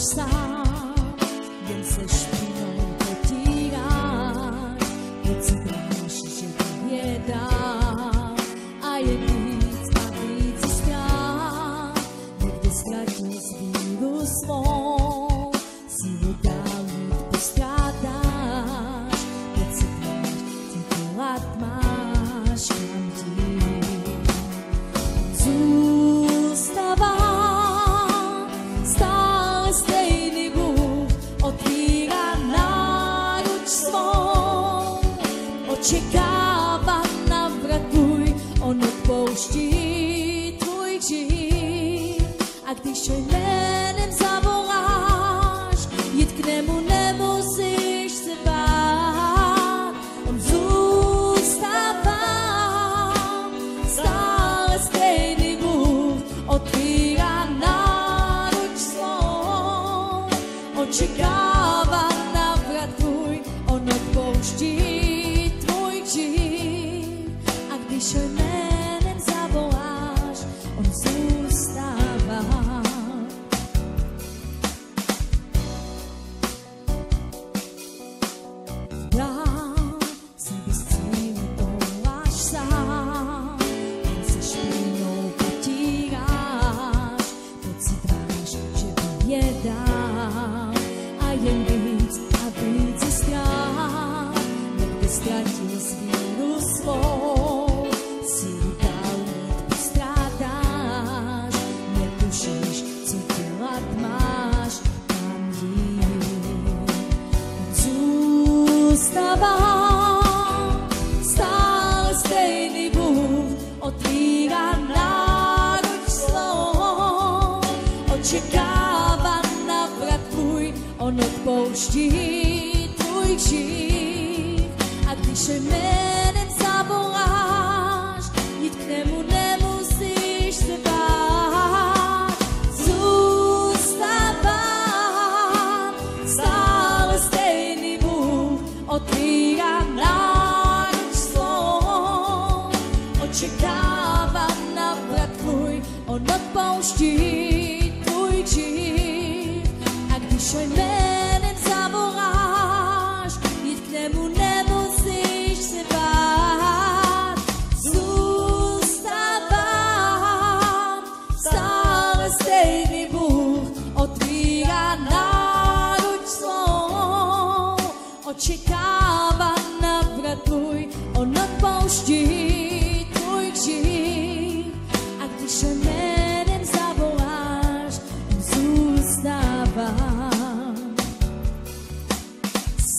sám, jen se špínou potíráš, pocítáš, že to vědá a je víc a víc strán, někdy ztratil víru svou, sílu dál jít postrádáš, pocítáš, cítila máš kam jít. Zůstává stále stejný Bůh, otvírá náruč svou, očekává návrat tvůj, on odpouští tvůj hřích. A když ho jménem zavoláš, jít k němu nemusíš se bát, on zůstává stále stejný Bůh, otvírá náruč svou, očekává návrat tvůj, on odpouští tvůj hřích. A když ho jménem zavoláš, on zůstává. Dál se bez cíle touláš sám, jen se špínou potíráš, pocítáš, že vyjedál a jen víc a víc je strán, někdy ztratil víru svou, sílu dál jít postrádáš, netušíš, co dělat máš, kam jít. Zůstává stále stejný Bůh, otvírá náruč svou, očekává návrat tvůj, on odpouští tvůj hřích. A když ho jménem zavoláš, jít k němu nemusíš se bát. Zůstává stále stejný Bůh, otvírá náruč svou, očekává návrat tvůj, on odpouští tvůj hřích. A když ho jménem zavoláš, jít k němu nemusíš se bát. Zůstává stále stejný Bůh, otvírá náruč svou, očekává návrat tvůj, on odpouští tvůj hřích. A když ho jménem zavoláš, on zůstává.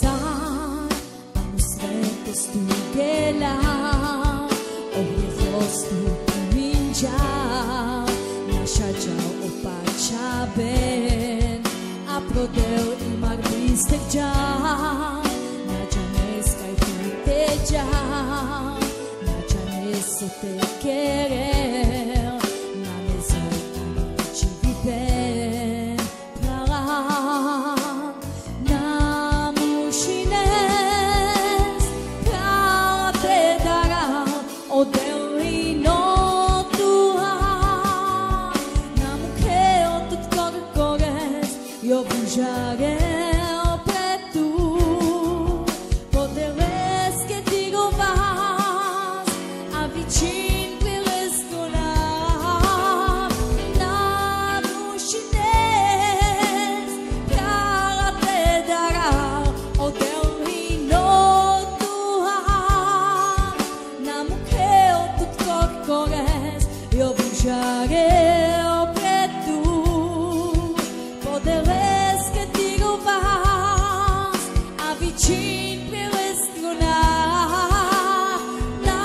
Sám anu svetostu dělá, ohněvostu minžá, našačal opača ben, a prodel i marvistek džá, na džaneskaj te džá, na džanesu te querer, na nezor či vipen, prala, na mušines, prala te dará, odel i notuha, na mujer tot corcores, jo bužarel pred tu, podeles que digo vas, a vičin priles konar, na mušines, prala te dará, odel i notuha, na mujer tot corcores, jo bužarel pred tu, podeles que digo vas, a vičin priles konar, na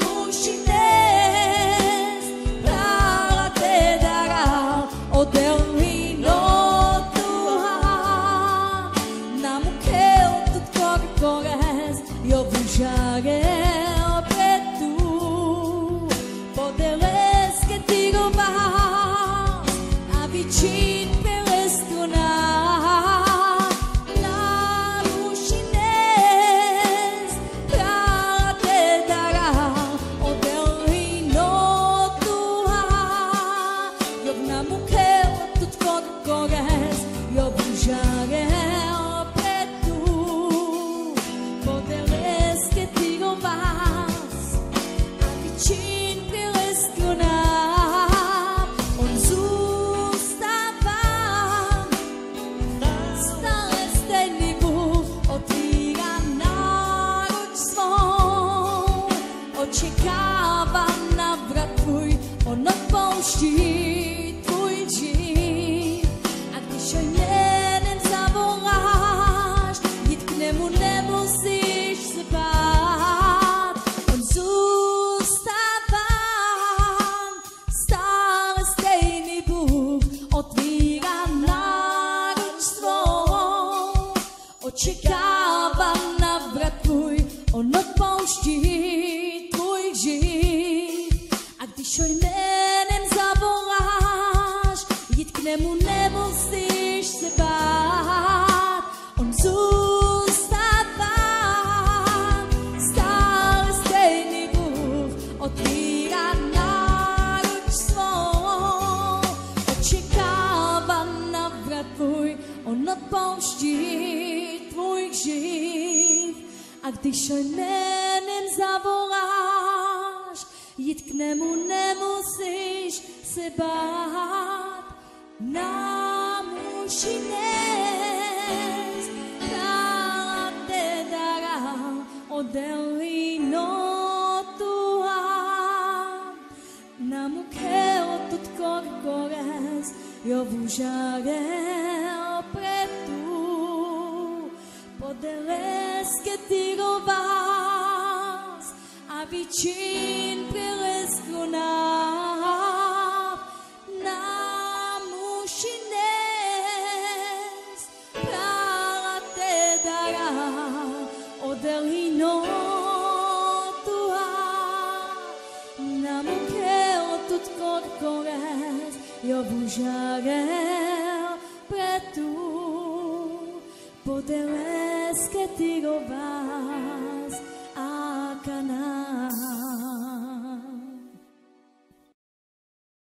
mušines, prala te dará, odel i notuha, na mujer tot corcores, jo bužarel pred tu, podeles que digo vas. pouští tvůj dřív. A když o jménem zavoláš, jít k němu nemusíš se bát. On zůstává stále stejný Bůh, otvírá náruč svou, očekává navrat tvůj, on odpouští tvůj hřích. A když ho jménem zavoláš, jít k němu nemusíš se bát. On zůstává stále stejný Bůh, otvírá náruč svou, očekává navrat tvůj, on odpouští tvůj hřích. A když ho jménem zavoláš, jít k němu nemusíš se bát. Nám už dnes krála te dará odelino tua. Nám ukeo tut corcores eu vujarel pretu. Poderes que tirovas a vicin prelescronav. Nám už dnes krála te dará odelino tua. Nám ukeo tut corcores eu vujarel pretu. Poderes que tirovas